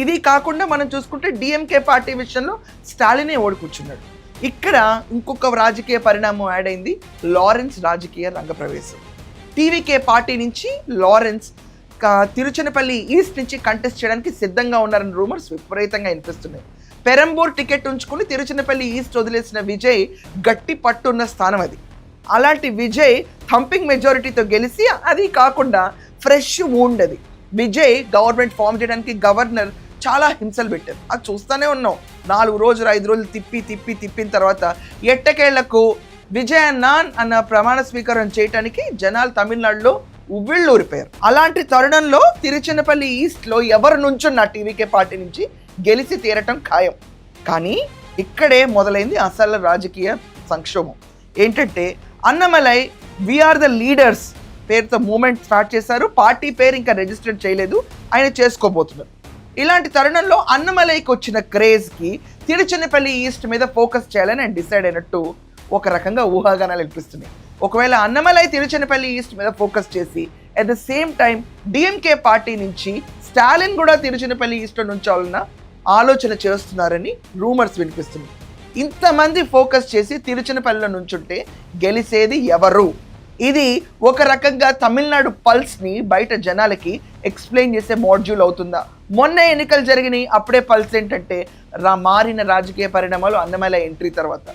ఇది కాకుండా మనం చూసుకుంటే డిఎంకే పార్టీ విషయంలో స్టాలినే ఓడికూర్చున్నాడు. ఇక్కడ ఇంకొక రాజకీయ పరిణామం యాడ్ అయింది, లారెన్స్ రాజకీయ రంగప్రవేశం. టీవీకే పార్టీ నుంచి లారెన్స్ తిరుచినపల్లి ఈస్ట్ నుంచి కంటెస్ట్ చేయడానికి సిద్ధంగా ఉన్నారని రూమర్స్ విపరీతంగా వినిపిస్తున్నాయి. పెరంబూర్ టికెట్ ఉంచుకుని తిరుచినపల్లి ఈస్ట్ వదిలేసిన విజయ్ గట్టి పట్టున్న స్థానం అది. అలాంటి విజయ్ థంపింగ్ మెజారిటీతో గెలిచి, అది కాకుండా ఫ్రెష్ వూండ్ అది. విజయ్ గవర్నమెంట్ ఫామ్ చేయడానికి గవర్నర్ చాలా హింసలు పెట్టారు, అది చూస్తూనే ఉన్నాం. 4 రోజులు 5 రోజులు తిప్పిన తర్వాత ఎట్టకేళ్లకు విజయ్ అన్న ప్రమాణ స్వీకారం చేయడానికి జనాలు తమిళనాడులో ఉవ్విళ్ళూరిపోయారు. అలాంటి తరుణంలో తిరుచినపల్లి ఈస్ట్లో ఎవరు నుంచున్న టీవీకే పార్టీ నుంచి గెలిచి తీరటం ఖాయం. కానీ ఇక్కడే మొదలైంది అసలు రాజకీయ సంక్షోభం. ఏంటంటే అన్నమలై వీఆర్ ద లీడర్స్ పేరుతో మూమెంట్ స్టార్ట్ చేశారు. పార్టీ పేరు ఇంకా రిజిస్టర్ చేయలేదు, ఆయన చేసుకోబోతున్నారు. ఇలాంటి తరుణంలో అన్నమలైకి వచ్చిన క్రేజ్కి తిరుచినపల్లి ఈస్ట్ మీద ఫోకస్ చేయాలని ఆయన డిసైడ్ అయినట్టు ఒక రకంగా ఊహాగానాలు వినిపిస్తున్నాయి. ఒకవేళ అన్నమలై తిరుచినపల్లి ఈస్ట్ మీద ఫోకస్ చేసి at the same time DMK party నుంచి స్టాలిన్ కూడా తిరుచినపల్లి ఈస్ట్లో నుంచాలన్న ఆలోచన చేస్తున్నారని రూమర్స్ వినిపిస్తున్నాయి. ఇంతమంది ఫోకస్ చేసి తిరుచినపల్లిలో నుంచుంటే గెలిచేది ఎవరు? ఇది ఒక రకంగా తమిళనాడు పల్స్ని బయట జనాలకి ఎక్స్ప్లెయిన్ చేసే మాడ్యూల్ అవుతుందా? మొన్న ఎన్నికలు జరిగినాయి, అప్పుడే పల్స్ ఏంటంటే మారిన రాజకీయ పరిణామాలు అన్నమలై ఎంట్రీ తర్వాత.